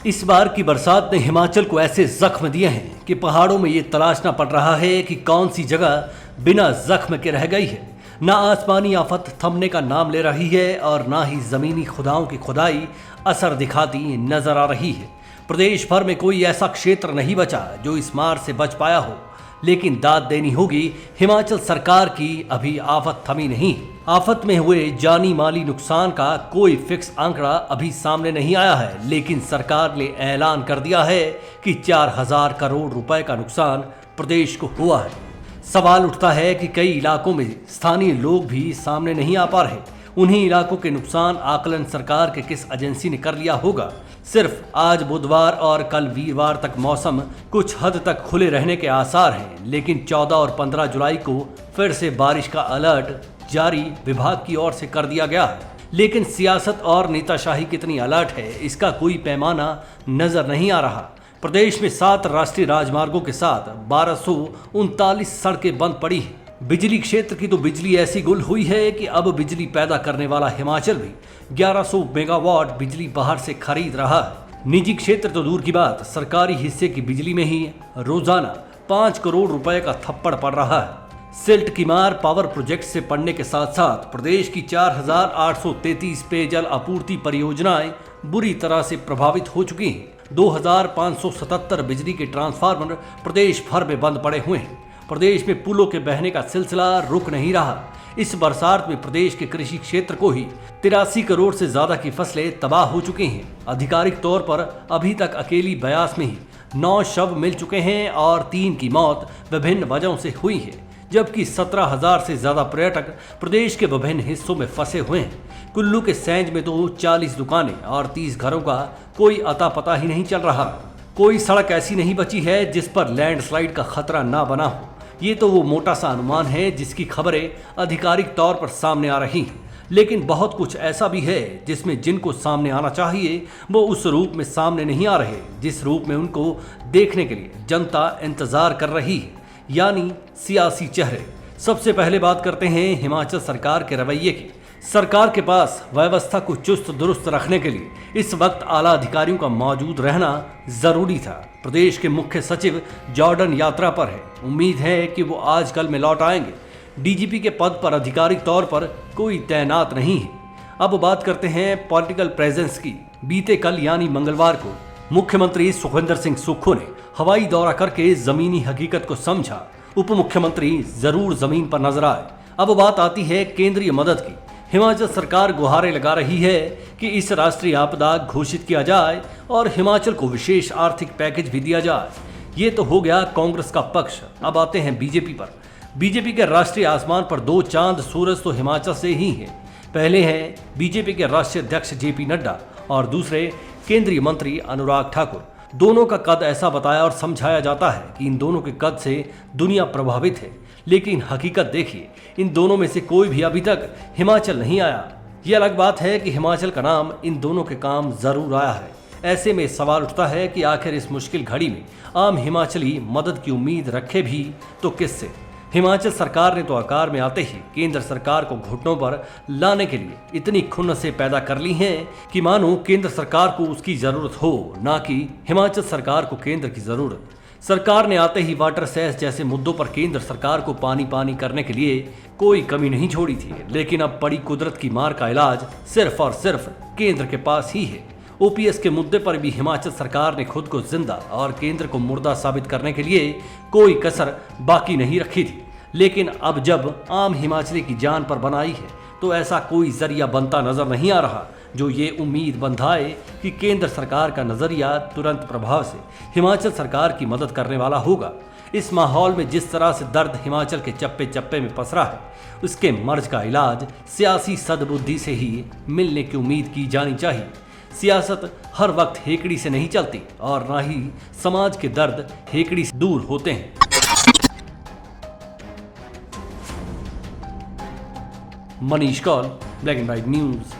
इस बार की बरसात ने हिमाचल को ऐसे जख्म दिए हैं कि पहाड़ों में ये तलाशना पड़ रहा है कि कौन सी जगह बिना जख्म के रह गई है। ना आसमानी आफत थमने का नाम ले रही है और ना ही जमीनी खुदाओं की खुदाई असर दिखाती नजर आ रही है। प्रदेश भर में कोई ऐसा क्षेत्र नहीं बचा जो इस मार से बच पाया हो, लेकिन दाद देनी होगी हिमाचल सरकार की, अभी आफत थमी नहीं। आफत में हुए जानी माली नुकसान का कोई फिक्स आंकड़ा अभी सामने नहीं आया है, लेकिन सरकार ने ऐलान कर दिया है कि 4000 करोड़ रुपए का नुकसान प्रदेश को हुआ है। सवाल उठता है कि कई इलाकों में स्थानीय लोग भी सामने नहीं आ पा रहे। उन्हीं इलाकों के नुकसान आकलन सरकार के किस एजेंसी ने कर लिया होगा। सिर्फ आज बुधवार और कल वीरवार तक मौसम कुछ हद तक खुले रहने के आसार हैं, लेकिन 14 और 15 जुलाई को फिर से बारिश का अलर्ट जारी विभाग की ओर से कर दिया गया है। लेकिन सियासत और नेताशाही कितनी अलर्ट है, इसका कोई पैमाना नजर नहीं आ रहा। प्रदेश में 7 राष्ट्रीय राजमार्गों के साथ 1239 सड़कें बंद पड़ी हैं। बिजली क्षेत्र की तो बिजली ऐसी गुल हुई है कि अब बिजली पैदा करने वाला हिमाचल भी 1100 मेगावाट बिजली बाहर से खरीद रहा है। निजी क्षेत्र तो दूर की बात, सरकारी हिस्से की बिजली में ही रोजाना 5 करोड़ रुपए का थप्पड़ पड़ रहा है। सिल्ट की मार पावर प्रोजेक्ट से पड़ने के साथ साथ प्रदेश की 4833 पेयजल आपूर्ति परियोजनाएं बुरी तरह से प्रभावित हो चुकी हैं। 2577 बिजली के ट्रांसफार्मर प्रदेश भर में बंद पड़े हुए हैं। प्रदेश में पुलों के बहने का सिलसिला रुक नहीं रहा। इस बरसात में प्रदेश के कृषि क्षेत्र को ही 83 करोड़ से ज्यादा की फसलें तबाह हो चुकी हैं। आधिकारिक तौर पर अभी तक अकेली ब्यास में ही 9 शव मिल चुके हैं और 3 की मौत विभिन्न वजहों से हुई है, जबकि 17,000 से ज्यादा पर्यटक प्रदेश के विभिन्न हिस्सों में फंसे हुए हैं। कुल्लू के सैंज में तो 40 दुकानें और 30 घरों का कोई अता पता ही नहीं चल रहा। कोई सड़क ऐसी नहीं बची है जिस पर लैंडस्लाइड का खतरा ना बना हो। ये तो वो मोटा सा अनुमान है जिसकी खबरें आधिकारिक तौर पर सामने आ रही हैं, लेकिन बहुत कुछ ऐसा भी है जिसमें जिनको सामने आना चाहिए वो उस रूप में सामने नहीं आ रहे जिस रूप में उनको देखने के लिए जनता इंतजार कर रही है, यानी सियासी चेहरे। सबसे पहले बात करते हैं हिमाचल सरकार के रवैये की। सरकार के पास व्यवस्था को चुस्त दुरुस्त रखने के लिए इस वक्त आला अधिकारियों का मौजूद रहना जरूरी था। प्रदेश के मुख्य सचिव जॉर्डन यात्रा पर है। उम्मीद है कि वो आज कल में लौट आएंगे। डीजीपी के पद पर आधिकारिक तौर पर कोई तैनात नहीं है। अब बात करते हैं पॉलिटिकल प्रेजेंस की। बीते कल यानी मंगलवार को मुख्यमंत्री सुखविंदर सिंह सुक्खू ने हवाई दौरा करके जमीनी हकीकत को समझा। उप मुख्यमंत्री जरूर जमीन पर नजर आए। अब बात आती है केंद्रीय मदद की। हिमाचल सरकार गुहारें लगा रही है कि इस राष्ट्रीय आपदा घोषित किया जाए और हिमाचल को विशेष आर्थिक पैकेज भी दिया जाए। ये तो हो गया कांग्रेस का पक्ष। अब आते हैं बीजेपी पर। बीजेपी के राष्ट्रीय आसमान पर 2 चांद सूरज तो हिमाचल से ही हैं। पहले हैं बीजेपी के राष्ट्रीय अध्यक्ष जेपी नड्डा और दूसरे केंद्रीय मंत्री अनुराग ठाकुर। दोनों का कद ऐसा बताया और समझाया जाता है कि इन दोनों के कद से दुनिया प्रभावित है, लेकिन हकीकत देखिए, इन दोनों में से कोई भी अभी तक हिमाचल नहीं आया। ये अलग बात है कि हिमाचल का नाम इन दोनों के काम जरूर आया है। ऐसे में सवाल उठता है कि आखिर इस मुश्किल घड़ी में आम हिमाचली मदद की उम्मीद रखे भी तो किससे। हिमाचल सरकार ने तो आकार में आते ही केंद्र सरकार को घुटनों पर लाने के लिए इतनी खुन्नसें पैदा कर ली हैं कि मानो केंद्र सरकार को उसकी जरूरत हो, ना कि हिमाचल सरकार को केंद्र की जरूरत। सरकार ने आते ही वाटर सेस जैसे मुद्दों पर केंद्र सरकार को पानी पानी करने के लिए कोई कमी नहीं छोड़ी थी, लेकिन अब बड़ी कुदरत की मार का इलाज सिर्फ और सिर्फ केंद्र के पास ही है। ओपीएस के मुद्दे पर भी हिमाचल सरकार ने खुद को जिंदा और केंद्र को मुर्दा साबित करने के लिए कोई कसर बाकी नहीं रखी थी। लेकिन अब जब आम हिमाचली की जान पर बनाई है तो ऐसा कोई जरिया बनता नजर नहीं आ रहा जो ये उम्मीद बंधाए कि केंद्र सरकार का नजरिया तुरंत प्रभाव से हिमाचल सरकार की मदद करने वाला होगा। इस माहौल में जिस तरह से दर्द हिमाचल के चप्पे चप्पे में पसरा है, उसके मर्ज का इलाज सियासी सद्बुद्धि से ही मिलने की उम्मीद की जानी चाहिए। सियासत हर वक्त हेकड़ी से नहीं चलती और ना ही समाज के दर्द हेकड़ी से दूर होते हैं। Manish Kaul, black and white news.